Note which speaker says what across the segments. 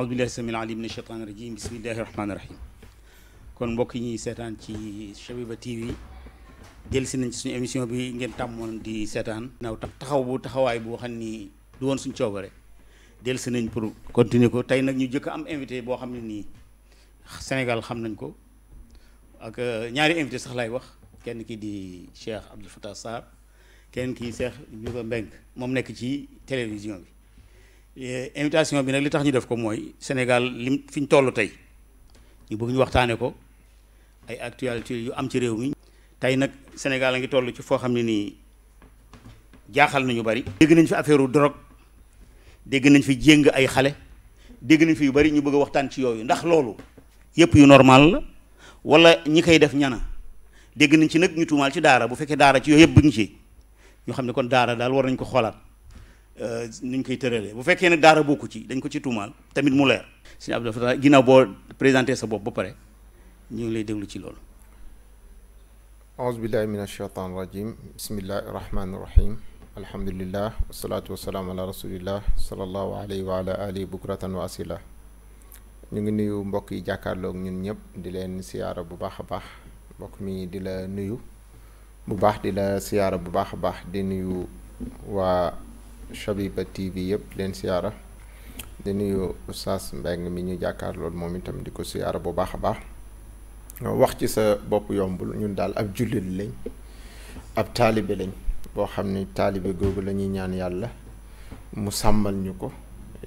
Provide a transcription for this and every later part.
Speaker 1: aoudu billahi samil alim min asheytan irajim bismillahi rahmani rahim kon mbokk yi ñuy seetaan ci Shabiba TV jël si nañ ci suñu émission bi ngeen tàmmoon di seetaan naaw taxawaay boo xam ni du woon suñ coobare jël si nañ pour continuer ko tey nag ñu jëkk am invité boo xam ne nii Sénégal xam nañ ko ak ñaari invité sax lay wax kenn ki di Cheikh Abdoul Fattah Sarr kenn ki Cheikh Ndiouga Mbengue moom nekk ci télévision bi invitation bi nag li tax ñu def ko mooy Sénégal lim fi ñu toll tey ñu bëgg ñu waxtaane ko ay actualité yu am ci réew mi tey nag Sénégal a ngi toll ci foo xam ne nii jaaxal nañu bari dégg nañ fi affaire u drogue dégg nañ fi jéng ay xale dégg nañ fi yu bari ñu bëgg a waxtaan ci yooyu ndax loolu yëpp yu normal la wala ñi koy def ñana dégg nañ ci nag ñu tuumaal ci daara bu fekkee daara ci yooyu yëpp bëgg ci ñu xam ne kon daara daal war nañ ko xoolaat nuñ koy tëralee bu fekkee nag daara bokku ci dañ ko ci tuumaal tamit mu leer sëñ Abdou Fattah ginnaaw boo présenté sa bopp ba pare ñu ngi lay déglu ci loolu.
Speaker 2: aouzu billahi min ashaitan rajim bismillahi rahmani rahim alhamdulillah wasalaatu wasalaamu ala rasulillah salallahu alayhi wa ala alihi bukratan wa asila ñu ngi nuyu mbokk yi jàkkaarloog ñun ñëpp di leen siyaara bu baax a baax mbokk mi di la nuyu bu baax di la siyaara bu baax a baax di nuyu waa Shabiba TV yëpp leen siyaara di nuyu Oustaz Mbengue mi ñu jàkkaarlool moom itam di ko siyaara bu baax a baax wax ci sa bopp yombul ñun daal ab jullit lañ ab taalibe lañ boo xam ni taalibe googu la ñuy ñaan yàlla mu sàmmal ñu ko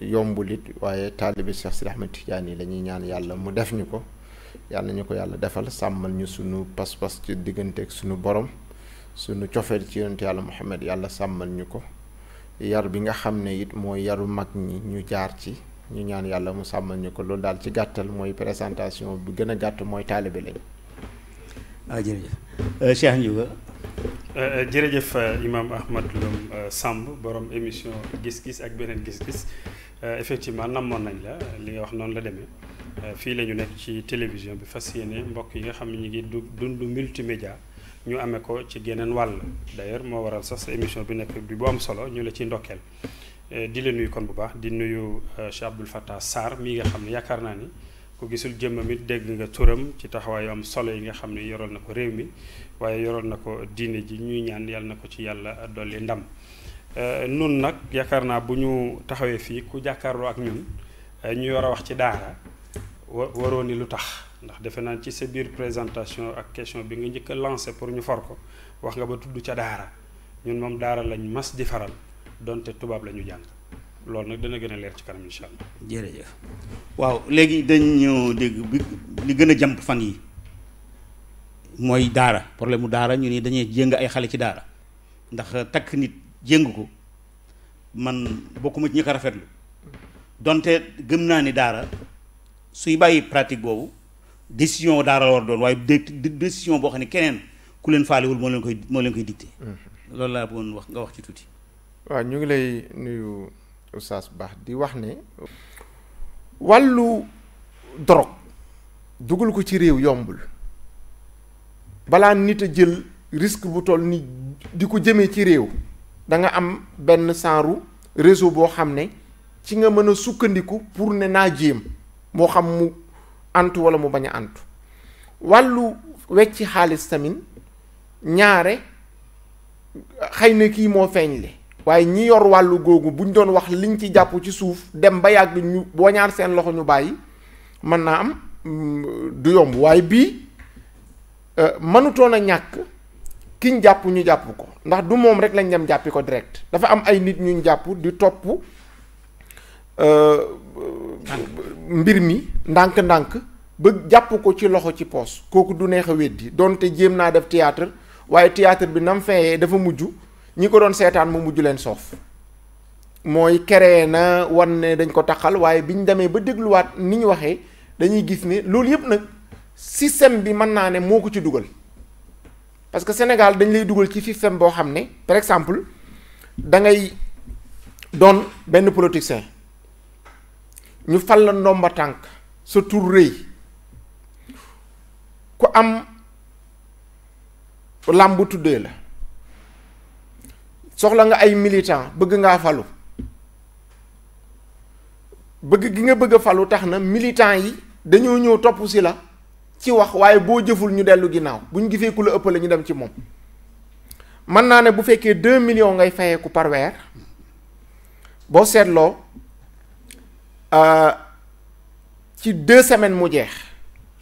Speaker 2: yombul it waaye taalibe Cheikh Sidi Ahmed Tidiane yi la ñuy ñaan yàlla mu def ñu ko yàlla ñu ko yàlla defal sàmmal ñu sunu pas-pas ci digganteeg sunu borom sunu cofeel ci yonent yàlla Muhammad yàlla sàmmal ñu ko yar bi nga xam ne it mooy yaru mag ñi ñu jaar ci ñu ñaan yàlla mu sàmmal ñu ko loolu daal ci gàttal mooy présentation bi gën a gàtt mooy taalibe lañ.
Speaker 1: jërëjëf Cheikh Ndiouga.
Speaker 3: jërëjëf Imam Ahmad Loum Samb borom émission gis-gis ak beneen gis-gis effectivement namoon nañ la li nga wax noonu la demee fii la ñu nekk ci télévision bi fas yéene mbokk yi nga xam ne ñu ngi dund multimédia ñu amee ko ci geneen wàll d'ailleurs moo waral sax sa émission bi nekk bi bu am solo ñu la ciy ndokkeel di la nuyu kon bu baax di nuyu Cheikh Abdoul Fattah Sarr mii nga xam ne yaakaar naa ni ku gisul jëmmam it dégg nga turam ci taxawaayu am solo yi nga xam ne yoroon na ko réew mi waaye yoroon na ko diine ji ñuy ñaan yàlla na ko ci yàlla dolli ndam nun nag yaakaar naa bu ñu taxawee fii ku jàkkaarloo ak ñun ñu war a wax ci daara waroo ni lu tax ndax defe naa ci sa biir présentation ak question bi nga njëkk a lancé pour ñu for ko wax nga ba tudd ca daara ñun moom daara lañ mas di faral donte tubaab la ñu jàng loolu nag dana gën a leer ci kanam incha allah.
Speaker 1: jërëjëf waaw léegi dañu dégg bi li gën a jàmp fan yi mooy daara problème mu daara ñu ni dañuy jéng ay xale ci daara ndax takk nit jéng ko man bokkuma ci ñi ko rafetlu donte gëm naa ni daara suy bàyyi pratique boobu décision daara la war doon waaye décision boo xam ne keneen ku leen faalewul moo leen koy dicté. loolu laa bëggoon wax nga wax ci tuuti.
Speaker 2: waaw ñu ngi lay nuyu Oustaz baax di wax ne wàllu drogue dugal ko ci réew yombul balaa nit a jël risque bu toll ni di ko jëmee ci réew da nga am benn genre réseau boo xam ne ci nga mën a sukkandiku pour ne naa jéem moo xam mu antu wala mu bañ a antu wàllu wecci xaalis tamit ñaare xëy na kii moo feeñ le waaye ñi yor wàllu googu buñ doon wax liñ ci jàpp ci suuf dem ba yàgg ñu boo ñaar seen loxo ñu bàyyi mën naa am du yomb waaye bii mënutoon a ñàkk kiñ jàpp ñu jàpp ko ndax du moom rek lañ dem jàppi ko direct dafa am ay nit ñuñ jàpp di topp mbir mi ndànk-ndànk ba jàpp ko ci loxo ci poos kooku du neex a weddi donte jéem naa def théâtre waaye théâtre bi nam feeyee dafa mujj ñi ko doon seetaan mu mujj leen soof mooy créé na wan ne dañ ko taxal waaye biñ demee ba dégluwaat ni ñu waxee dañuy gis ne loolu yëpp nag système bi mën naa ne moo ko ci dugal parce que Sénégal dañ lay dugal ci système boo xam ne par exemple da ngay doon benn politicien ñu fal la ndomba tànk sa tur rëy ku am làmb tuddee la soxla nga ay militant bëgg ngaa falu bëgg gi nga bëgg a falu tax na militant yi dañoo ñëw topp si la ci wax waaye boo jëful ñu dellu ginnaaw bu ñu gisee ku la ëppale ñu dem ci moom. mën naa ne bu fekkee 2 millions ngay fayeeku par weer boo seetloo ci 2 semaines mu jeex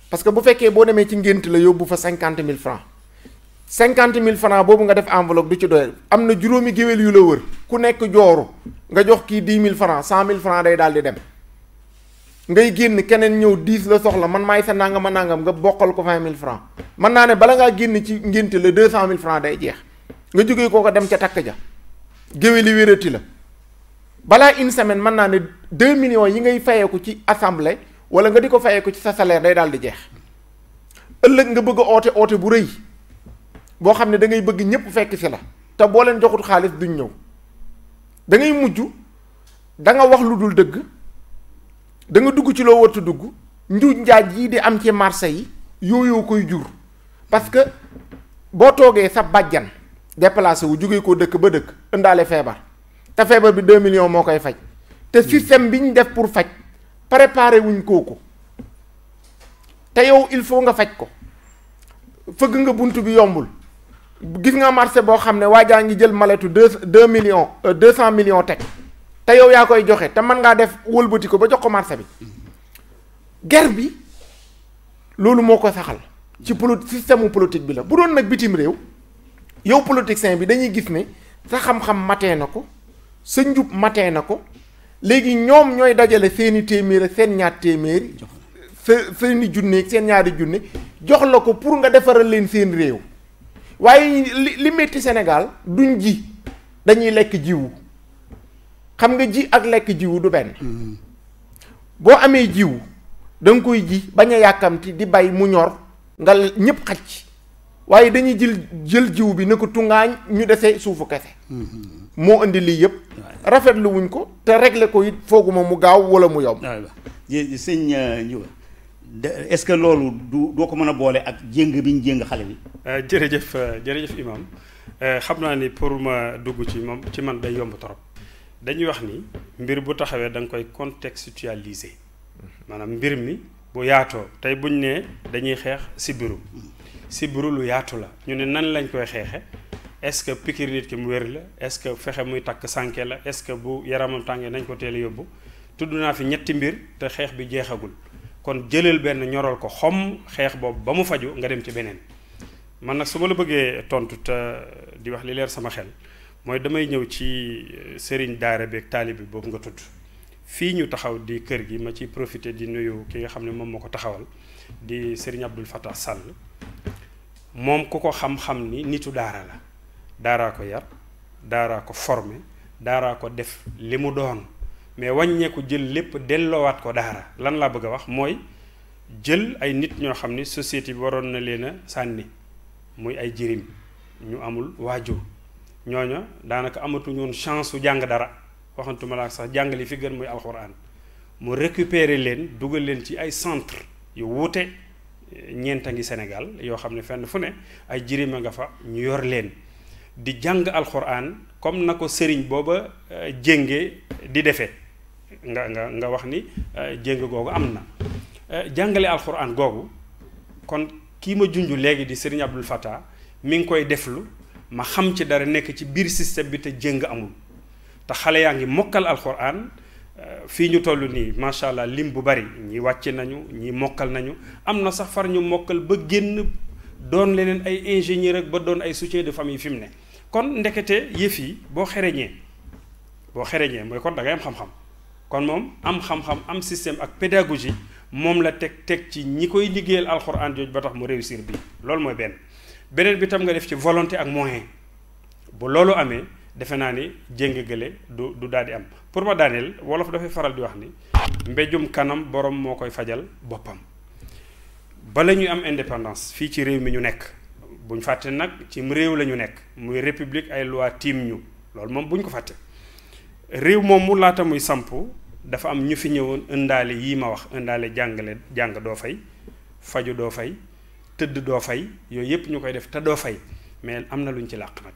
Speaker 2: parce que bu fekkee boo demee ci ngént la yóbbu fa 50 000 francs 50 000 francs boobu nga def enveloppe du ci doy am na juróomi géwél yu la wër ku nekk jooru nga jox kii 10 000 francs 100 000 francs day daal di dem ngay génn keneen ñëw 10 la soxla man maay sa nangam a nangam nga bokkal ko 20 000 francs mën naa ne bala ngaa génn ci ngént la 200 000 francs day jeex nga jógee koo ko dem ca takk ja géwél yi wérati la balaa une semaine mën naa ne 2 millions yi ngay fayeeku ci assemblée wala nga di ko fayeeku ci sa salaire day daal di jeex ëllëg nga bëgg a oote bu rëy boo xam ne da ngay bëgg ñëpp fekk si la te boo leen joxut xaalis duñ ñëw da ngay mujj da nga wax lu dul dëgg da nga dugg ci loo wartu dugg njuuj njaaj yi di am ci marché yi yooyu koy jur parce que boo toogee sa bàjjan déplacé wu jógee ko dëkk ba dëkk ëndaale feebar te feebar bi 2 millions moo koy faj te système bi ñu def pour faj préparé wuñ kooku te yow il faut nga faj ko fëgg nga bunt bi yombul gis nga marché boo xam ne waajaa ngi jël maletu 2 millions 200 millions teg te yow yaa koy joxe te mën ngaa def wëlbati ko ba jox ko marché bi guerre bi loolu moo ko saxal ci système politique bi la bu doon nag bitim réew yow politicien bi dañuy gis ne sa xam-xam matee na ko sa njub matee na ko léegi ñoom ñooy dajale seeni téeméer ak seen ñaar téeméeri seeni junne seen ñaari junne jox la ko pour nga defaral leen seen réew waaye li metti Sénégal duñ ji dañuy lekk jiwu xam nga ji ak lekk jiwu du benn boo amee jiwu da nga koy ji bañ a yàkkamti di bay mu ñor nga ñëpp xaj ci waaye dañuy jël jiw bi ne ko tungaañ ñu dese suufu kese moo indi lii yëpp rafetlu wuñ ko te régler ko it fooguma mu gaaw wala mu yomb.
Speaker 1: sëñ Ndiouga est-ce que loolu doo ko mën a boole ak jéng bi ñu jéng xale bi.
Speaker 3: jërëjëf imam xam naa ni pour ma dugg ci man day yomb trop dañuy wax ni mbir bu taxawee da nga koy contextualiser maanaam mbir mi bu yaatoo tey buñ ne dañuy xeex sibiru lu yaatu la ñu ne nan lañ koy xeexe est-ce que piqûre nit ki mu wér la est-ce que fexe muy takk sànke la est-ce que bu yaramam tàngee nañ ko teel a yóbbu tudd naa fi ñetti mbir te xeex bi jeexagul kon jëlal benn ñoral ko xom xeex boobu ba mu faju nga dem ci beneen man nag su ma la bëggee tontu te di wax li leer sama xel mooy damay ñëw ci sëriñ daara beeg taalibi boobu nga tudd fii ñu taxaw di kër gi ma ci profité di nuyu ki nga xam ne moom moo ko taxawal di sëriñ Abdul Fattah Sall moom ku ko xam-xam ni nitu daara la daaraa ko yar daaraa ko formé daaraa ko def li mu doon mais wàññeeku jël lépp delloowaat ko daara lan laa bëgg a wax mooy jël ay nit ñoo xam ni société bi waroon na leen a sànni muy ay jirim ñu amul waajur ñooña daanaka amatuñu woon chance su jàng dara waxantuma laa sax jàng li fi gën muy alxuraan mu récupérer leen dugal leen ci ay centre yu wuute ñeenta ngi Sénégal yoo xam ne fenn fu ne ay jirim a nga fa ñu yor leen di jàng alxuraan comme na ko sëriñ booba jénge di defee nga wax ni jéng googu am na jàngale alxuraan googu kon kii ma junj léegi di sëriñ Abdul Fattah mi ngi koy deflu ma xam ci dara nekk ci biir système bi te jéng amul te xale yaa ngi mokkal alxuraan fii ñu toll nii macha allah lim bu bari ñi wàcc nañu ñi mokkal nañu am na sax far ñu mokkal ba génn doon leneen ay ingénieur ak ba doon ay soutien de famille fi mu ne kon ndekete yëf yi boo xereñee mooy kon da ngay am xam-xam kon moom am xam-xam am système ak pédagogie moom la teg ci ñi koy liggéeyal alxuraan jooju ba tax mu réussir bi loolu mooy beneen bi tam nga def ci volonté ak moyen bu loolu amee defe naa ni jéng gële du daal di am pour ma daaneel wolof dafay faral di wax ni mbéjum kanam borom moo koy fajal boppam bala ñuy am indépendance fii ci réew mi ñu nekk buñ fàtte nag ci réew la ñu nekk muy république ay loi tiim ñu loolu moom buñ ko fàtte réew moom mu laata muy samp dafa am ñu fi ñëwoon ëndaale yii ma wax ëndaale jàng doo fay faju doo fay tëdd doo fay yooyu yëpp ñu koy def te doo fay mais am na luñ ci làq nag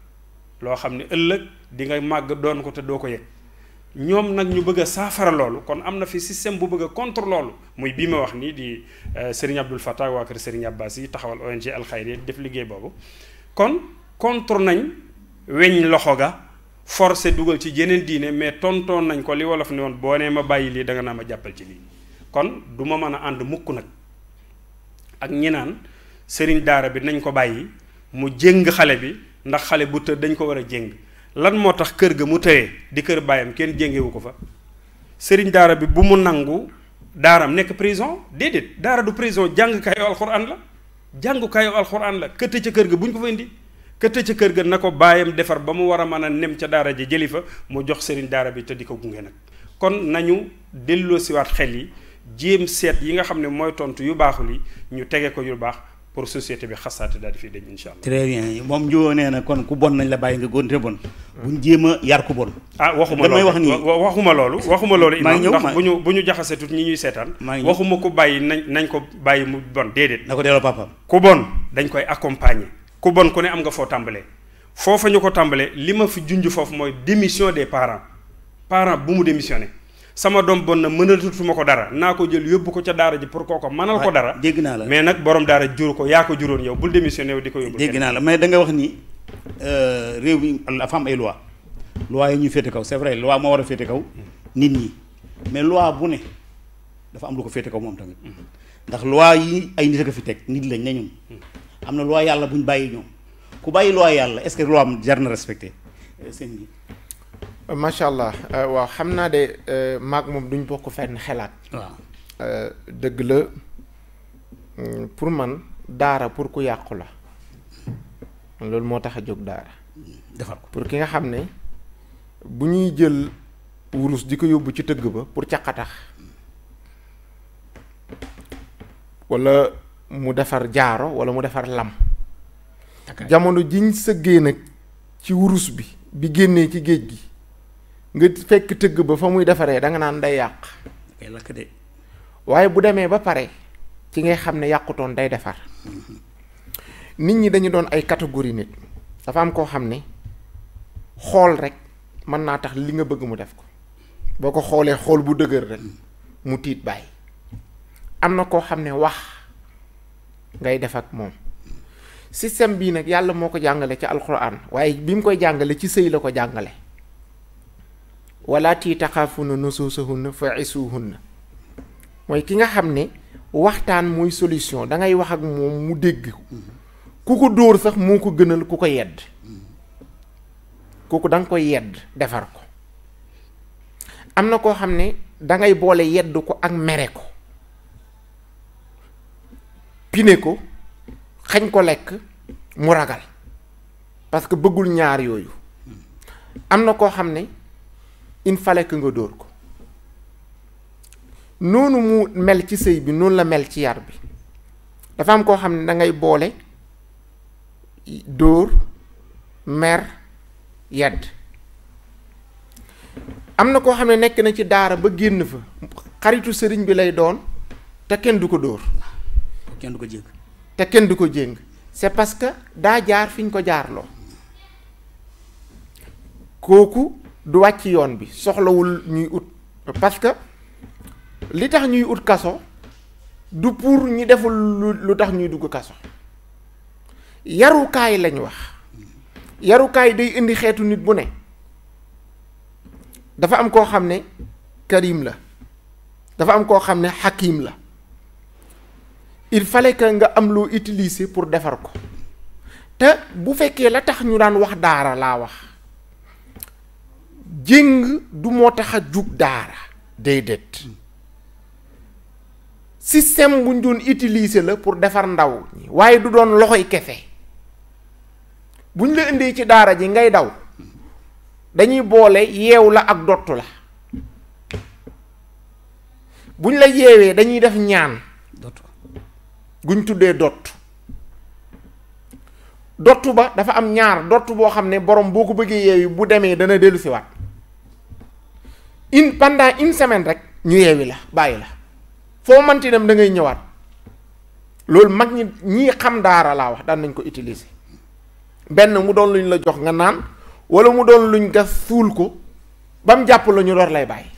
Speaker 3: loo xam ne ëllëg di nga màgg doon ko te doo ko yëg ñoom nag ñu bëgg a saafara loolu kon am na fi système bu bëgg a contre loolu muy bii ma wax nii di Serigne Abdoul Fattah waa kër Serigne Abbas yi taxawal ONG Al Khayriya def liggéey boobu kon contre nañ weñ loxo ga forcé dugal ci jeneen diine mais tontoon nañ ko li wolof ne woon boo nee ma bàyyi lii da nga naa ma jàppal ci lii kon du ma mën a ànd mukk nag ak ñi naan sëriñ daara bi nañ ko bàyyi mu jéng xale bi ndax xale bu të dañ ko war a jéng lan moo tax kër ga mu tëyee di kër baayam kenn jéngewu ko fa sëriñ daara bi bu mu nangu daaram nekk prison déedéet daara du prison jàngukaayu alxuraan la jàngukaayu alxuraan la këtte ca kër ga bu ñu ko fa indi këtte ca kër ga na ko baayam defar ba mu war a mën a nem ca daara ji jëli fa mu jox sëriñ daara bi te di ko gunge nag kon nañu delloosiwaat xel yi jéem seet yi nga xam ne mooy tontu yu baaxul yi ñu tege ko yu baax pour société bi xasaate daal di fi dañ incha allah.
Speaker 1: très bien moom Njuwo nee na kon ku bon nañ la bàyyi nga góonte bon. buñ jéem a yar ku bon.
Speaker 3: waxuma loolu
Speaker 1: wax nii
Speaker 3: waxuma loolu.
Speaker 1: maa ngi ñëw
Speaker 3: ndax bu ñu jaxase tut ñi ñuy seetaan. waxuma ku bàyyi nañ ko bàyyi mu bon déedéet.
Speaker 1: na ko delloo papaam.
Speaker 3: ku bon dañ koy accompagner. ku bon ku ne am nga foo tàmbalee. foofa ñu ko tàmbalee li ma fi junj foofu mooy démission des parents bu mu démissionné. sama doom bon na mënatutuma ko dara naa ko jël yóbbu ko ca daara ji pour kooko mënal ko dara.
Speaker 1: dégg naa la
Speaker 3: mais nag borom daara juru ko yaa ko juróon yow bul démissionné di ko yóbbu.
Speaker 1: dégg naa la mais da nga wax ni réew mi dafa am ay loi yi ñuy féete kaw c'est vrai loi moo war a féete kaw nit ñi mais loi bu ne dafa am lu ko féete kaw moom tamit ndax loi yi ay nit a ko fi teg nit lañ ne ñun am na loi yàlla buñ bàyyi ñoom ku bàyyi loi yàlla est-ce que loi am jar na respecté seen bi.
Speaker 2: macha allah waaw xam naa de maag moom duñ bokk fenn xelaat.
Speaker 1: waaw
Speaker 2: dëgg la pour man daara pour ku yàqu la loolu moo tax a jóg daara.
Speaker 1: defar ko
Speaker 2: pour ki nga xam ne bu ñuy jël wurus di ko yóbbu ci tëgg ba pour caqatax wala mu defar jaaro wala mu defar lam. jamono jiñ sëggee nag ci wurus bi génnee ci géej gi. nga fekk tëgg ba fa muy defaree da nga naan day yàq.
Speaker 1: day lakk de.
Speaker 2: waaye bu demee ba pare ci ngay xam ne yàqutoon day defar. nit ñi dañu doon ay catégorie nit. dafa am koo xam ne xool rek mën naa tax li nga bëgg mu def ko boo ko xoolee xool bu dëgër rek mu tiit bàyyi. am na koo xam ne wax ngay def ak moom système bii nag yàlla moo ko jàngale ci alxuraan waaye bi mu koy jàngale ci sëy la ko jàngale. walaati taxaafuna nusuusahunna fa'isuhunna mooy ki nga xam ne waxtaan mooy solution da ngay wax ak moom mu dégg ku ko dóor sax moo ko gënal ku ko yedd kooku da nga koy yedd defar ko. am na koo xam ne dangay boole yedd ko ak mere ko pine ko xañ ko lekk mu ragal parce que bëggul ñaar yooyu. am na koo xam ne il fallait que nga dóor ko noonu mu mel ci sëy bi noonu la mel ci yar bi dafa am koo xam ne dangay boole dóor mer yedd. am na koo xam ne nekk na ci daara ba génn fa xaritu sëriñ bi lay doon te kenn du ko dóor
Speaker 1: kenn du ko jéng
Speaker 2: te kenn du ko jéng c'est parce que daa jaar fi ñu ko jaarloo kooku du wàcc yoon bi soxlawul ñuy ut parce que li tax ñuy ut kaso du pour ñi deful lu tax ñuy dugg kaso yarukaay lañ wax yarukaay day indi xeetu nit bu ne dafa am koo xam ne karim la dafa am koo xam ne hakim la il fallait que nga am loo utiliser pour defar ko te bu fekkee la tax ñu daan wax daara laa wax jéng du moo tax a jug daara déedéet système bu ñu doon utiliser la pour defar ndaw ñi waaye du doon loxoy kese bu ñu la indee ci daara ji ngay daw dañuy boole yeew la ak dottu la bu ñu la yeewee dañuy def ñaan guñ tuddee dottu ba dafa am ñaar dottu boo xam ne borom boo ko bëggee yeewi bu demee dana dellu si waat pendant une semaine rek ñu yeewi la bàyyi la foo manti dem da ngay ñëwaat loolu mag ñi xam daara laa wax daan nañ ko utiliser benn mu doon luñ la jox nga naan wala mu doon luñ gas suul ko ba mu jàpp la ñu door lay bàyyi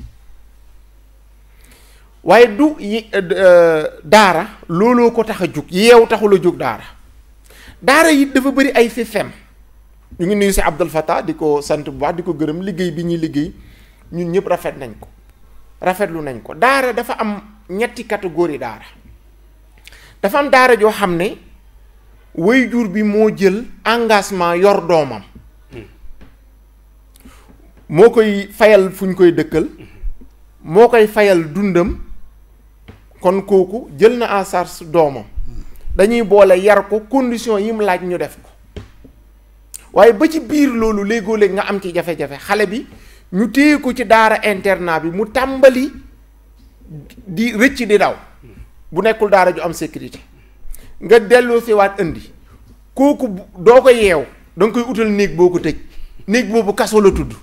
Speaker 2: waaye du daara looloo ko tax a jóg yeew taxul a jóg daara it dafa bëri ay système ñu ngi nuyu si Abdul Fattah di ko sant bu baax di ko gërëm liggéey bi ñuy liggéey ñun ñëpp rafetlu nañ ko daara dafa am ñetti catégorie daara dafa am daara joo xam ne waajur bi moo jël engagement yor doomam moo koy fayal fu ñu koy dëkkal moo koy fayal dundam kon kooku jël na en charge doomam dañuy boole yar ko condition yi mu laaj ñu def ko waaye ba ci biir loolu léegoo-léeg nga am ci jafe-jafe xale bi ñu téye ko ci daara internat bi mu tàmbali di rëcc di daw bu nekkul daara ju am sécurité nga delloo si waat indi kooku doo ko yeew da nga koy utal néeg boo ko tëj néeg boobu kaso la tudd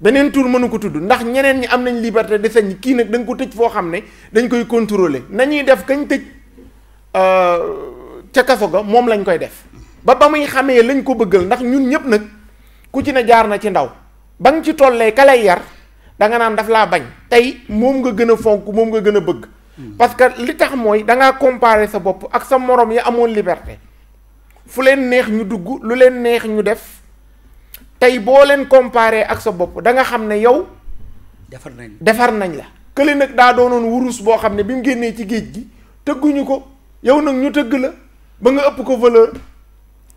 Speaker 2: beneen tur mënu ko tudd ndax ñeneen ñi am nañ liberté de sañ kii nag da nga ko tëj foo xam ne dañ koy contrôler nañuy def kañ tëj ca kaso ga moom lañ koy def ba muy xamee lañ ko bëggal ndax ñun ñëpp nag ku ci ne jaar na ci ndaw ba nga ci tollee ka lay yar da nga naan daf laa bañ tey moom nga gën a fonk moom nga gën a bëgg parce que li tax mooy da ngaa comparer sa bopp ak sa morom yi amoon liberté fu leen neex ñu dugg lu leen neex ñu def tey boo leen comparer ak sa bopp da nga xam ne yow defar nañ la kële nag daa doonoon wurus boo xam ne bi mu génnee ci géej gi tëgguñu ko yow nag ñu tëgg la ba nga ëpp ko valeur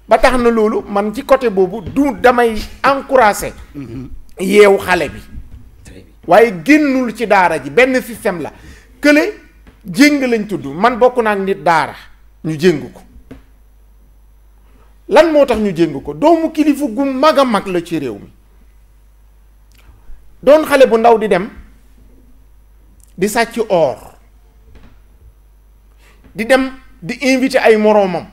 Speaker 2: ba tax na loolu man ci côté boobu du damay encourager yeewu xale bi waaye génnul ci daara ji benn système la kële jéng lañ tudd man bokk naa ak nit daara ñu jéng ko lan moo tax ñu jéng ko doomu kilifa gu mag a mag la ci réew mi doon xale bu ndaw di dem di sàcc or di dem di invité ay moroomam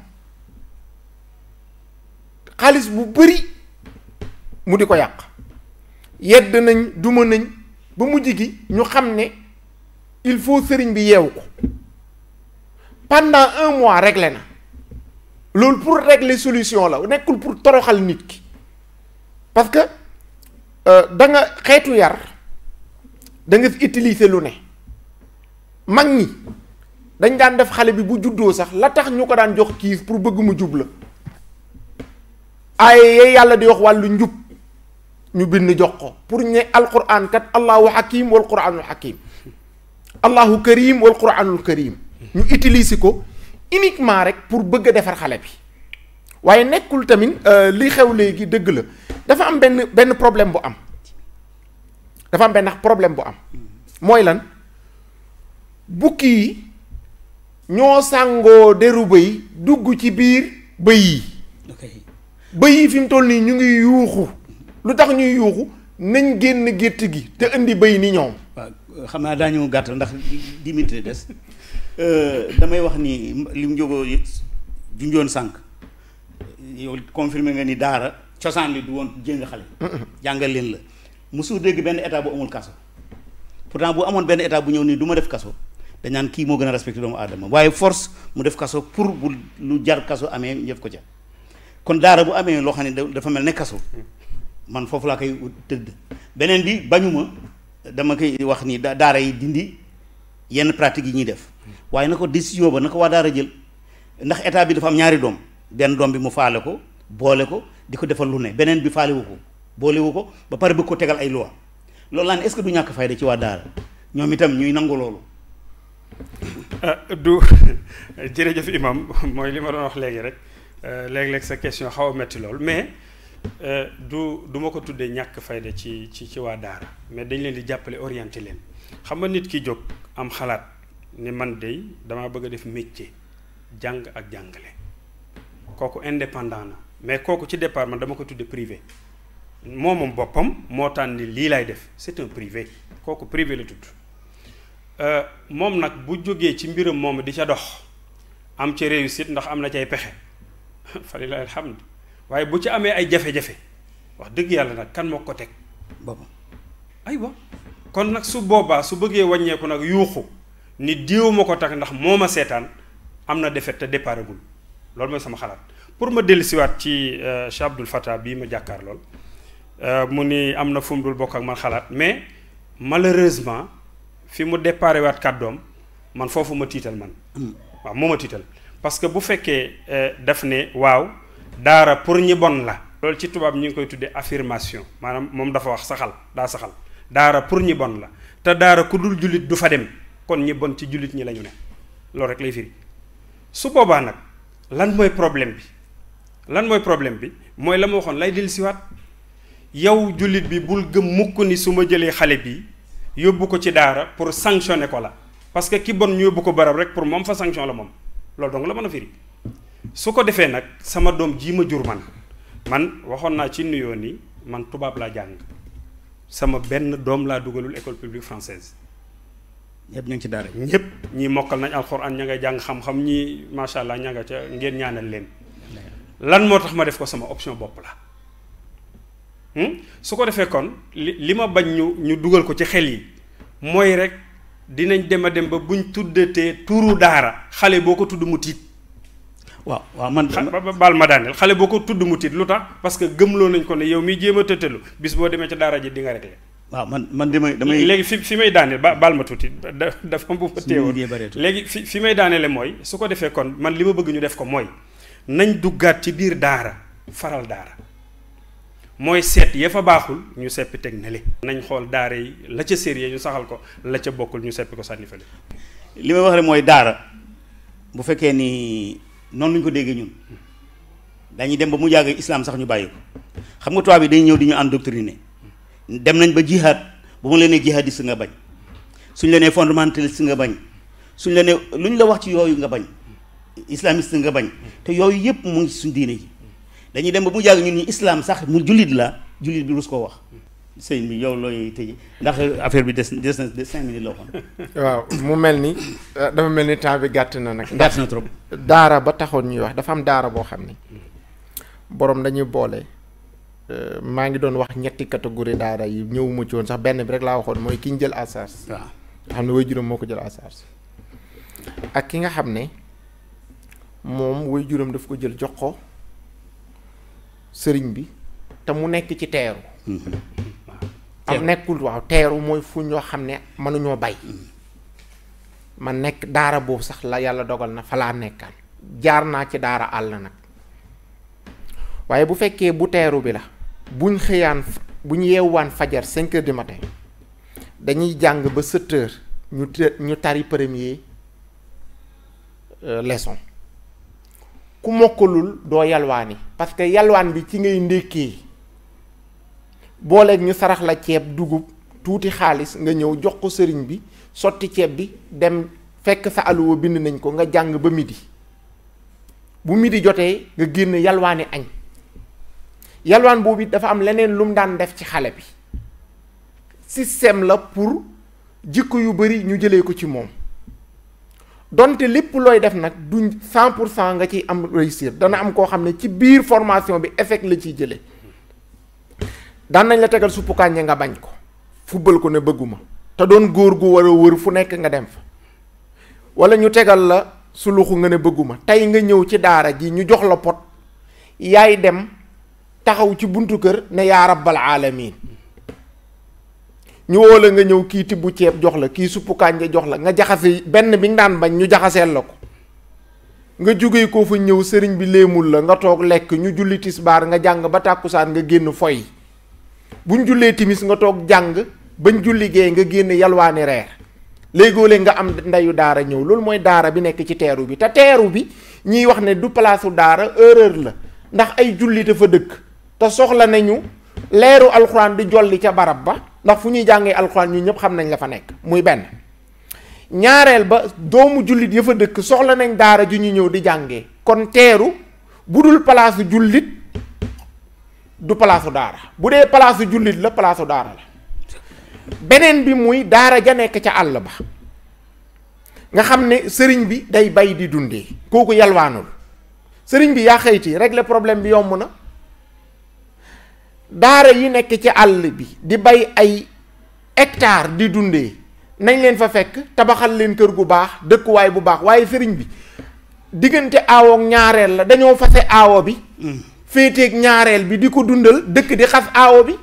Speaker 2: xaalis bu bari mu di ko yàq yedd nañ duma nañ ba mujj gi ñu xam ne il faut sëriñ bi yeewu ko pendant 1 mois réglé na loolu pour régler solution la nekkul pour toroxal nit ki parce que da nga xeetu yar da nga fi utiliser lu ne mag ñi dañ daan def xale bi bu juddoo sax la tax ñu ko daan jox kiis pour bëgg mu jub la ay yàlla di wax wàllu njub ñu bind jox ko pour ñe alquran kat allahu hakim wal quranul hakim allahu karim wal quranul karim ñu utiliser ko uniquement rek pour bëgg a defar xale bi waaye nekkul tamit li xew léegi dëgg la dafa am benn problème bu am dafa am benn problème bu am mooy lan bukki yi ñoo sàngoo deru bëy dugg ci biir bëy yi bëy yi fi mu toll nii ñu ngi yuuxu lu tax ñuy yuuxu nañ génn gétt gi te indi bëy ni ñoom.
Speaker 1: waaw xam naa daañu gàttal ndax 10 minutes des damay wax ni li mu jógoo junjoon sànq yow confirmé nga ni daara cosaan li du woon jéng xale. jàngal leen la mosu dégg benn état bu amul kaso pourtant bu amoon benn état bu ñëw nii du ma def kaso dañ naan kii moo gën a respecté doomu aadama waaye force mu def kaso pour bu lu jar kaso amee ñu def ko ca kon daara bu amee loo xam ne dafa mel ne kaso man foofu laa koy tëdd beneen bi bañuma dama koy wax ni daara yi dindi yenn pratique yi ñuy def waaye na ko décision ba na ko waa daara jël ndax état bi dafa am ñaari doom benn doom bi mu faale ko boole ko di ko defal lu ne beneen bi faalewu ko boolewu ko ba pare bëgg ko tegal ay loi loolu laa ne est-ce que du ñàkk fayda ci waa daara ñoom itam ñuy nangu loolu.
Speaker 3: du jërëjëf imam mooy li ma doon wax léegi rek léeg-léeg sa question xaw a metti lool mais du ma ko tuddee ñàkk fayda ci waa daara mais dañ leen di jàppale orienté leen xam nga nit ki jóg am xalaat ni man de damaa bëgg a def métier jàng ak jàngale kooku indépendant na mais kooku ci départ man dama ko tuddee privé moom boppam moo tànn ni lii laay def c'est un privé kooku privé la tudd moom nag bu jógee ci mbiram moom di ca dox am ci réussite ndax am na cay pexe falilahi alhamd waaye bu ci amee ay jafe-jafe wax dëgg yàlla nag kan moo ko teg boppam aywa kon nag su boobaa su bëggee wàññeeku nag yuuxu ni diw ma ko tax ndax moo ma seetaan am na defet te déparagul loolu mooy sama xalaat pour ma dellusiwaat ci Cheikh Abdoul Fattah bii ma jàkkaar lool mu ni am na fu mu dul bokk ak man xalaat mais malheureusement fi mu déparé waat kàddoom man foofu ma tiital man waaw moo ma tiital parce que bu fekkee daf ne waaw daara pour ñi bon la loolu ci tubaab ñu ngi koy tuddee affirmation maanaam moom dafa wax saxal daara pour ñi bon la te daara ku dul jullit du fa dem kon ñi bon ci jullit ñi la ñu ne loolu rek lay firi su boobaa nag lan mooy problème bi mooy la ma waxoon lay dellusiwaat yow jullit bi bul gëm mukk ni su ma jëlee xale bi yóbbu ko ci daara pour sanctionner ko la parce que ki bon ñu yóbbu ko barab rek pour moom fa sanction la moom loolu donc la mën a firi su ko defee nag sama doom jii ma jur man waxoon naa ci nuyoo ni man tubaab laa jàng sama benn doom laa dugalul école publique française
Speaker 1: ñëpp ñu ngi ci daara
Speaker 3: ñëpp ñii mokkal nañ alxuraan ña ngay jàng xam-xam ñii macha allah ña nga ca ngeen ñaanal leen lan moo tax ma def ko sama option bopp la su ko defee kon li ma bañ ñu dugal ko ci xel yi mooy rek dinañ dem a dem ba buñ tuddatee turu daara xale boo ko tudd mu tiit
Speaker 1: waaw man
Speaker 3: baal ma daaneel xale boo ko tudd mu tiit lu tax parce que gëmloo nañ ko ne yow miy jéem a tëttalu bis boo demee ca daara ji di nga réglé
Speaker 1: waaw man damay
Speaker 3: léegi fi may daaneel baal ma tuuti dafa bu ma teewoon léegi fi may daaneele mooy su ko defee kon man li ma bëgg ñu def ko mooy nañ duggaat ci biir daara faral daara mooy seet ya fa baaxul ñu seppi teg na le nañ xool daara yi la ca sérieux ñu saxal ko la ca bokkul ñu seppi ko sànni fële
Speaker 1: li may wax rek mooy daara bu fekkee ni noonu lu ñu ko déggee ñun dañuy dem ba mu jàgg islam sax ñu bàyyi ko xam nga tubaab bi dañuy ñëw di ñu endoctriner dem nañ ba jihaad bu mu leen nee jihadiste nga bañ suñ la nee fondamentaliste nga bañ suñ la nee lu ñu la wax ci yooyu nga bañ islamiste nga bañ te yooyu yëpp mu ngi suñ diine ji dañuy dem ba mu jàgg ñun ñu islam sax mu jullit bi rus koo wax sëñ bi yow looy tëj ndax affaire bi des na 5 minutes la waxoon.
Speaker 2: waaw mu mel ni dafa mel ni temps bi gàtt na nag.
Speaker 1: gàtt na trop.
Speaker 2: daara ba taxoon ñuy wax dafa am daara boo xam ne borom dañuy boole maa ngi doon wax ñetti catégorie daara yi ñëwuma ci woon sax benn bi rek laa waxoon mooy ki ñu jël à charge.
Speaker 1: waaw
Speaker 2: nga xam ne way juróom moo ko jël à charge ak ki nga xam ne moom way juróom daf ko jël jox ko sëriñ bi te mu nekk ci teeru. am nekkul waaw teeru mooy fu ñoo xam ne mënuñoo bay man nekk daara boobu sax la yàlla dogal na fa laa nekkaan jaar naa ci daara àll nag waaye bu fekkee bu teeru bi la buñ yeewuwaan fajar 5 heures du matin dañuy jàng ba 7 heures ñu tari premier leçon ku mokkalul doo yalwaani parce que yalwaan bi ci ngay ndékkee booleeg ñu sarax la ceeb dugub tuuti xaalis nga ñëw jox ko sëriñ bi sotti ceeb bi dem fekk sa aluwa bind nañ ko nga jàng ba midi bu midi jotee nga génn yalwaani añ yalwaan boobu dafa am leneen lu mu daan def ci xale bi système la pour jikko yu bari ñu jëlee ko ci moom donte lépp looy def nag duñ 100% nga ciy am réussir dana am koo xam ne ci biir formation bi effet la ciy jëlee daan nañ la tegal suppu kànja nga bañ ko fubbal ko ne bëgguma te doon góor gu war a wër fu nekk nga dem fa wala ñu tegal la suluxu nga ne bëgguma tey nga ñëw ci daara ji ñu jox la pot yaay dem taxaw ci buntu kër ne yaa rabbal alamin ñu woo la nga ñëw kii tibb ceeb jox la kii suppu kànja jox la nga jaxase benn bi nga daan bañ ñu jaxaseel la ko nga jógee koo fa ñëw sëriñ bi léemul la nga toog lekk ñu julli tisbaar nga jàng ba tàkkusaan nga génn foy buñ jullee timis nga toog jàng bañ julli gee nga génn yalwaani reer léegoo-léeg nga am ndeyu daara ñëw loolu mooy daara bi nekk ci teeru bi te teeru bi ñiy wax ne du palaasu daara erreur la ndax ay julli dafa dëkk te soxla nañu leeru alxuraan di jolli ca barab ba ndax fu ñuy jàngee alxuraan ñu ñëpp xam nañ la fa nekk muy benn ñaareel ba doomu jullit ya fa dëkk soxla nañ daara ju ñu ñëw di jàngee kon teeru bu dul palaasu jullit du palaasu daara bu dee palaasu jullit la palaasu daara la beneen bi muy daara ja nekk ca àll ba nga xam ne sëriñ bi day bay di dundee kooku yalwaanul sëriñ bi yaa xëyti régler problème bi yomb na daara yi nekk ci àll bi di bay ay hectare di dundee nañ leen fa fekk tabaxal leen kër gu baax dëkkuwaay bu baax waaye sëriñ bi diggante aawo ak ñaareel la dañoo fase aawo bi féeteeg ñaareel bi di ko dundal dëkk di xas aawo bi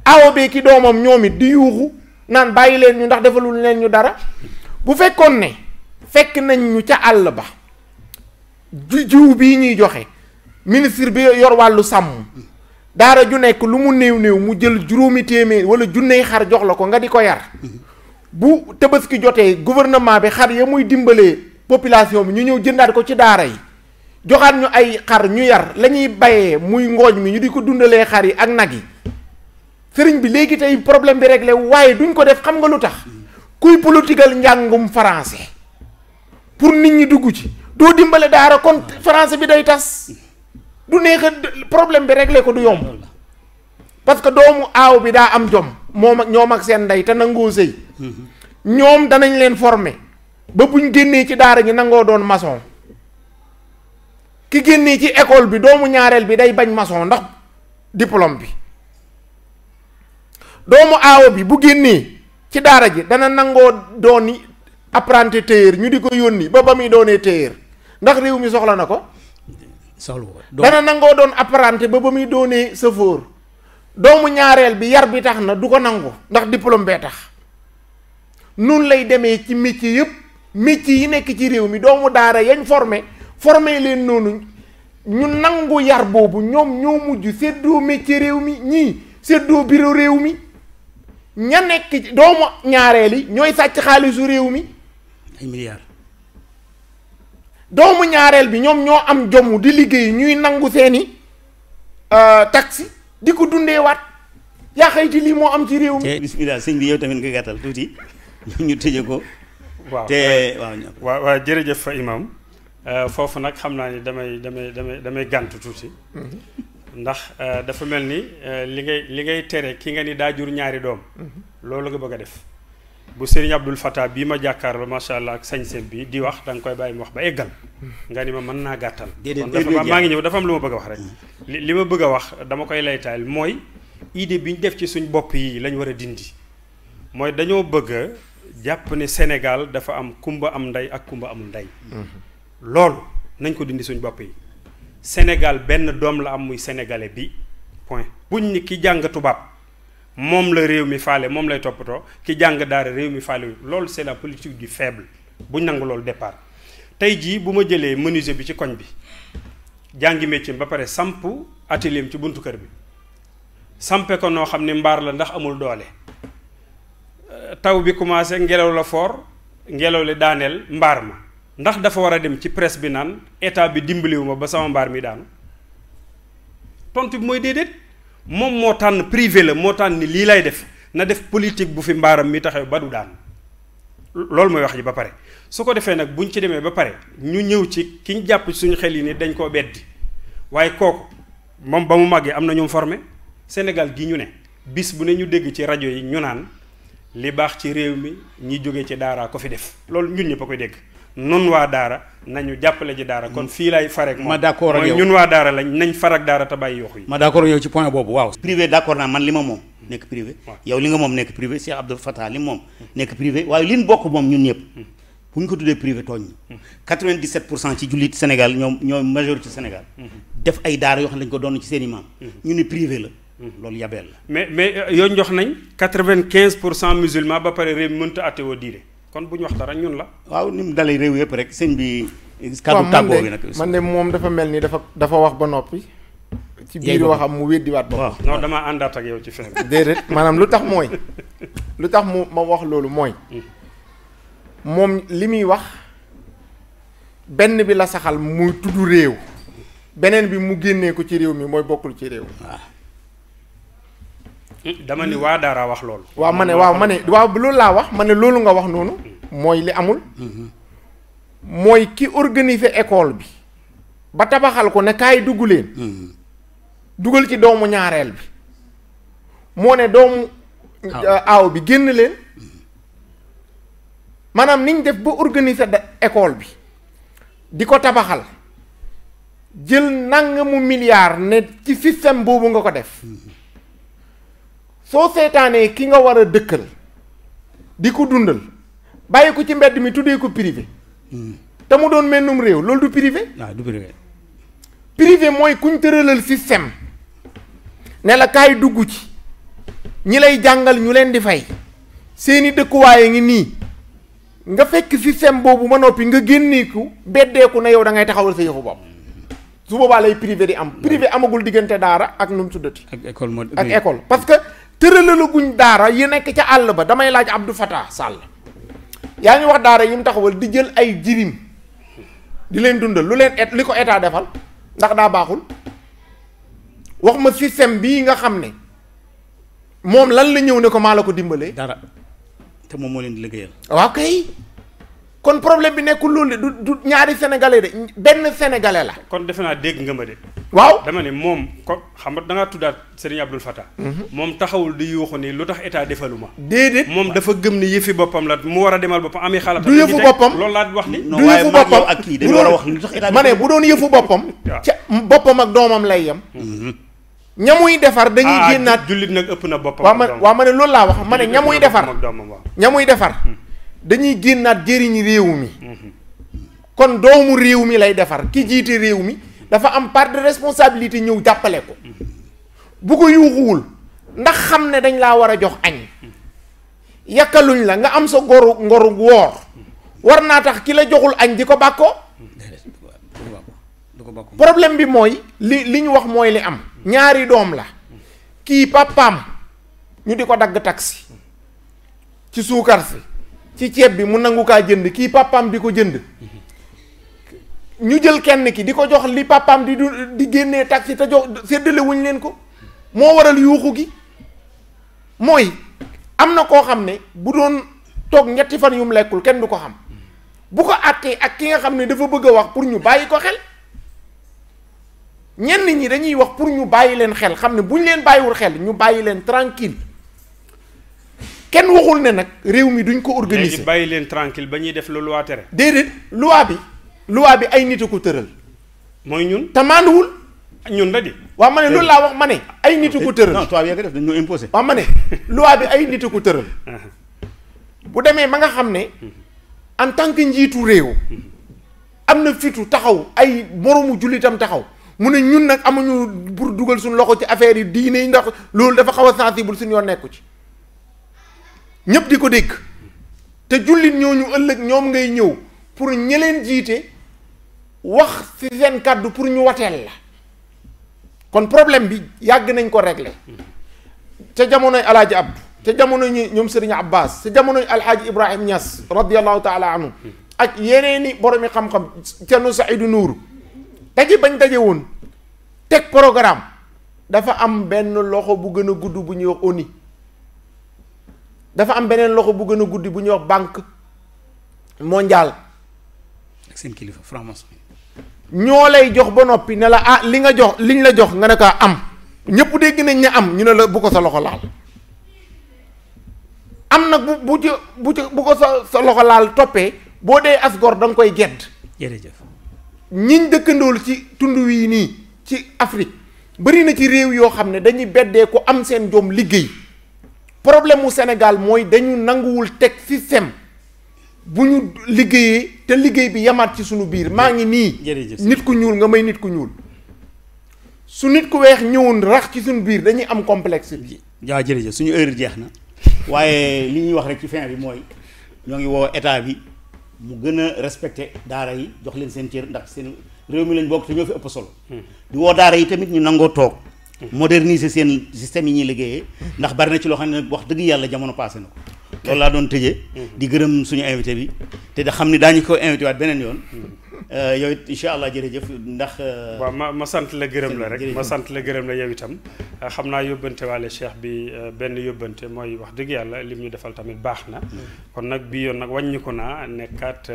Speaker 2: aawo bee ki doomam ñoom it di yuuxu naan bàyyi leen ñu ndax defalul leen ñu dara bu fekkoon ne fekk nañ ñu ca àll ba jiw bii ñuy joxe ministre bi yor wàllu sàmm daara ju nekk lu mu néew mu jël juróomi téeméer wala junney xar jox la ko nga di ko yar bu tabaski jotee gouvernement bi xar ya muy dimbalee population bi ñu ñëw jëndaat ko ci daara yi joxaat ñu ay xar ñu yar la ñuy bayee muy ngooñ mi ñu di ko dundalee xar yi ak nag yi sëriñ bi léegi tey problème bi réglé waaye duñ ko def xam nga lu tax kuy politigal njàngum français pour nit ñi dugg ci doo dimbale daara kon français bi day tas du neex a problème bi réglé ko du yomb parce que doomu aaw bi daa am jom moom ak ñoom ak seen ndey te nangoo sëy ñoom danañ leen former ba buñ génnee ci daara ñi nangoo doon maçon ki génnee ci école bi doomu ñaareel bi day bañ maçon ndax diplôme bi doomu aawo bi bu génnee ci daara ji dana nangoo dooni apprenti tailleur ñu di ko yónni ba muy doonee tailleur ndax réew mi soxla na ko dana nangoo doon apprenti ba muy doonee chauffeur doomu ñaareel bi yar bi tax na du ko nangu ndax diplôme bee tax nun lay demee ci métier yëpp métier yi nekk ci réew mi doomu daara yañ formé leen noonu ñu nangu yar boobu ñoom ñoo mujj séddoo métier réew mi ñii séddoo bureau réew mi ña nekk ci doomu ñaareel yi ñooy sàcc xaalisu réew mi
Speaker 1: ay milliards
Speaker 2: doomu ñaareel bi ñoom ñoo am jomu di liggéey ñuy nangu seeni taxi di ko dundee waat yaa xayti lii moo am ci réew mi.
Speaker 1: bismillah sëñ bi yow tamit nga gàttal tuuti ñu tëje ko.
Speaker 3: waaw
Speaker 1: te
Speaker 3: waaw jërëjëf imam foofu nag xam naa ni damay gàntu tuuti. ndax dafa mel ni li ngay tere ki nga ni daa jur ñaari doom. loolu nga bëgg a def. bu Serigne Abdul Fattah bii ma jàkkaarloo macha allah ak sañ-sañ bi di wax da nga koy bàyyi mu wax ba eggal. nga ni ma mën naa gàttal. kon maa ngi ñëw dafa am lu ma bëgg a wax rek. li ma bëgg a wax dama koy laytaal mooy idée bi ñu def ci suñ bopp yi lañ war a dindi. mooy dañoo bëgg a jàpp ne Sénégal dafa am kumba am ndey ak kumba amul ndey. loolu nañ ko dindi suñ bopp yi. Sénégal benn doom la am muy sénégalais bi point buñ ni ki jàng tubaab. moom la réew mi faale moom lay toppatoo ki jàng daara réew mi faale loolu c'est la politique du faible buñ nangu loolu départ tey jii bu ma jëlee menuisier bi ci koñ bi jàngi métier ba pare samp atelier ci buntu kër bi sampe ko noo xam ne mbaar la ndax amul doole taw bi commencé ngelaw la fort ngelaw li daaneel mbaar ma ndax dafa war a dem ci presse bi naan état bi dimbaliwu ma ba sama mbaar mi daanu tontu bi mooy déedéet. moom moo tànn privé la moo tànn ni lii lay def na def politique bu fi mbaaram mi taxaw ba du daan loolu mooy wax ji ba pare su ko defee nag buñ ci demee ba pare ñu ñëw ci ki ñu jàpp suñu xel yi ni dañ koo beddi waaye kooku moom ba mu màggee am na ñoom formé Sénégal gi ñu ne bis bu ne ñu dégg ci rajo yi ñu naan li baax ci réew mi ñi jóge ci daara ko fi def loolu ñun ñëpp a koy dégg nun waa daara nañu jàppale ji daara kon fii lay farek moom
Speaker 1: ma d'accord ak yow
Speaker 3: mooy ñun waa daara lañ nañ farak daara te bàyyi yoxu yi
Speaker 1: ma d'accord ak yow ci point boobu waaw privé d'accord naa man li ma moom nekk privé yow li nga moom nekk privé Cheikh Abdou Fattah li moom nekk privé waaye li ñu bokk moom ñun ñëpp bu ñu ko tuddee privé tooñ 97% ci jullit Sénégal ñoom majorité Sénégal def ay daara yoo xam ne dañu ko doon ci seen i maam ñu ne privé la loolu yabeel la
Speaker 3: mais yoon jox nañ 95% musulman ba pare réew mi mënta attewoo diine kon bu ñu wax dara ñun la.
Speaker 1: waaw ni mu dalee réew yëpp rek sëñ bi. kàddu tàggoo bi nag
Speaker 2: man de moom dafa mel ni dafa wax ba noppi. ci biir waxam mu weddiwaat ba.
Speaker 3: waaw non damaa àndaat ak yow ci fen
Speaker 2: déedéet maanaam lu tax mu ma wax loolu mooy. moom li muy wax benn bi la saxal muy tudd réew. beneen bi mu génnee ko ci réew mi mooy bokkul ci réew.
Speaker 1: waaw.
Speaker 3: dama ni waa daara wax loolu.
Speaker 2: waaw ma ne loolu laa wax ma ne loolu nga wax noonu. mooy li amul. mooy ki organiser école bi. ba tabaxal ko ne kaay dugg leen. dugal ci doomu ñaareel bi. moo ne doomu. aaw bi génn leen. maanaam niñ def ba organiser école bi. di ko tabaxal. jël nangamu milliard ne ci système boobu nga ko def. soo seetaanee ki nga war a dëkkal di ko dundal bàyyi ko ci mbedd mi tuddee ko privé te mu doon mennum réew loolu du privé.
Speaker 1: waaw du privé.
Speaker 2: privé mooy kuñ tëralal système ne la kaay dugg ci ñi lay jàngal ñu leen di fay seeni dëkkuwaaye ngi nii nga fekk système boobu ma noppi nga génneeku beddeeku na yow da ngay taxawal sa yëfu bopp su boobaa lay privé di am privé amagul diggante daara ak nu mu tuddati ak école parce que tëralalaguñ daara yi nekk ca àll ba damay laaj Abdou Fatah Sall yaa ngi wax daara yi mu taxawal di jël ay jirim di leen dundal lu leen li ko état defal ndax daa baaxul wax ma système bii nga xam ne moom lan la ñëw ne ko maa la ko dimbalee
Speaker 1: dara te moom moo leen di liggéeyal.
Speaker 2: waaw kay kon problème bi nekkul loolu de du ñaari sénégalais de benn sénégalais la.
Speaker 3: kon defe naa dégg nga ma de.
Speaker 2: waaw
Speaker 3: dama ne moom ko xam nga da ngaa tuddaat Serigne Abdoul Fatah. moom taxawul di yuuxu ni lu tax état defaluma.
Speaker 2: déedéet
Speaker 3: moom dafa gëm ni yëfi boppam la mu war a demal boppam amee xalaat.
Speaker 2: du yëfu boppam
Speaker 3: loolu laa wax ni.
Speaker 2: du yëfu boppam
Speaker 1: ak kii dañu war a wax lu tax état
Speaker 2: ma ne bu doon yëfu boppam. ca boppam ak doomam lay yem. ñamuy defar dañuy génnaat
Speaker 3: jullit nag ëpp na boppam.
Speaker 2: waaw ma ne loolu laa wax ma ne ñamuy defar ñamuy defar dañuy génnaat jëriñ réew mi. kon doomu réew mi lay defar ki jiite réew mi dafa am part de responsabilité ñëw jàppale ko bu ko yuuxuwul ndax xam ne dañ laa war a jox añ yàkkaluñ la nga am sa ngoru woor war naa tax ki la joxul añ di ko bàkkoo problème bi mooy li ñu wax mooy li am ñaari doom la kii papaam ñu di ko dagg taxi ci suukar si ci ceeb bi mu nangu kaa jënd kii papaam di ko jënd ñu jël kenn ki di ko jox li papaam di génnee taxi te jox séddale wuñ leen ko moo waral yuuxu gi mooy am na koo xam ne bu doon toog ñetti fan yu mu lekkul kenn du ko xam bu ko àttee ak ki nga xam ne dafa bëgg a wax pour ñu bàyyi ko xel ñenn ñi dañuy wax pour ñu bàyyi leen xel xam ne bu ñu leen bàyyiwul xel ñu bàyyi leen tranquille kenn waxul ne nag réew mi duñ ko organiser
Speaker 3: léegi bàyyi leen tranquille ba ñuy def lu loi tere.
Speaker 2: déedéet loi bi ay nit a ko tëral.
Speaker 3: mooy ñun.
Speaker 2: te maanduwul.
Speaker 3: ñun la di.
Speaker 2: waaw ma ne loolu laa wax ma ne. ay nit a ko tëral
Speaker 1: non tubaab yaa ko def dañoo imposé.
Speaker 2: waaw ma ne loi bi ay nit a ko tëral. bu demee ba nga xam ne en tant que njiitu réew. am na fitu taxaw ay moromu jullitam taxaw mu ne ñun nag amuñu pour dugal suñu loxo ci affaire yi diine yi ndax loolu dafa xaw a sensible suñu yoon nekku ci. ñëpp di ko dégg te jullit ñooñu ëllëg ñoom ngay ñëw pour ñeleen jiite wax ci seen kàddu pour ñu wateel la kon problème bi yàgg nañ ko régler ca jamonoy alaaji Abdu ca jamonoy ñoom Sëriñ Abbas ca jamonoy alhaaji Ibrahim Niass radiyallahu taala anhu ak yeneeni boromi xam-xam Cerno Saidu Nuuru daje bañ daje woon teg programme dafa am benn loxo bu gën a gudd bu ñuy wax ONU dafa am beneen loxo bu gën a guddi bu ñuy wax banque mondiale
Speaker 1: ak seen kilifa franc-maçon
Speaker 2: ñoo lay jox ba noppi ne la ah li nga jox liñ la jox nga ne ko am ñëpp dégg nañ ne am ñu ne la bu ko sa loxo laal am nag bu ko sa loxo laal toppee boo dee asgor da nga koy gedd.
Speaker 1: jërëjëf
Speaker 2: ñiñ dëkkandool ci tund wii nii ci Afrique bari na ci réew yoo xam ne dañuy beddee ko am seen jom liggéey. problème mu Sénégal mooy dañu nanguwul teg système bu ñu liggéeyee te liggéey bi yamaat ci suñu biir maa ngi nii nit ku ñuul nga may nit ku ñuul su nit ku weex ñëwoon rax ci suñu biir dañuy am complexe bi.
Speaker 1: waaw jërëjëf suñu heure jeex na waaye li ñuy wax rek ci fin bi mooy ñoo ngi woo état bi mu gën a respecté daara yi jox leen seen cër ndax seen réew mi lañ bokk te ñoo fi ëpp solo. di woo daara yi tamit ñu nangoo toog. moderniser seen système yi ñuy liggéeyee ndax bari na ci loo xam ne wax dëgg yàlla jamono passé na ko loolu laa doon tëjee di gërëm suñu invité bi te da xam ni daañu ko invité waat beneen yoon yow it incha allah jërëjëf ndax
Speaker 3: waaw ma sant la gërëm la rek ma sant la gërëm la yow itam xam naa yóbbante waale cheikh bi benn yóbbante mooy wax dëgg yàlla lim ñu defal tamit baax na kon nag bii yoon nag wàññi ko naa nekkaat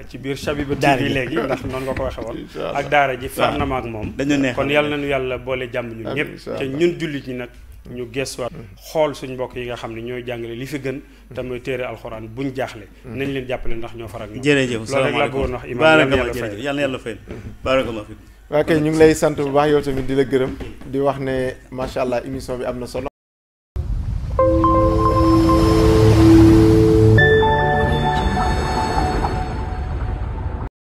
Speaker 3: ci biir Shabiba TV léegi ndax noonu nga ko waxe woon ak daara ji far na ma ak moom kon yàlla nañu yàlla boole jàmm ñun ñëpp te ñun jullit ñi nag ñu gestuwaat xool suñ mbokk yi nga xam ne ñooy jàngale li fi gën te mooy téere alxuraan buñ jaaxle nañ leen jàppale ndax ñoo farak ñoom
Speaker 1: jërëjëf
Speaker 3: loolu rek laa bëggoon wax imaam
Speaker 1: yàlla na yàlla fay barakallahu fiik
Speaker 2: ok ñu ngi lay sant bu baax yow tamit di la gërëm di wax ne macha allah émission bi am na solo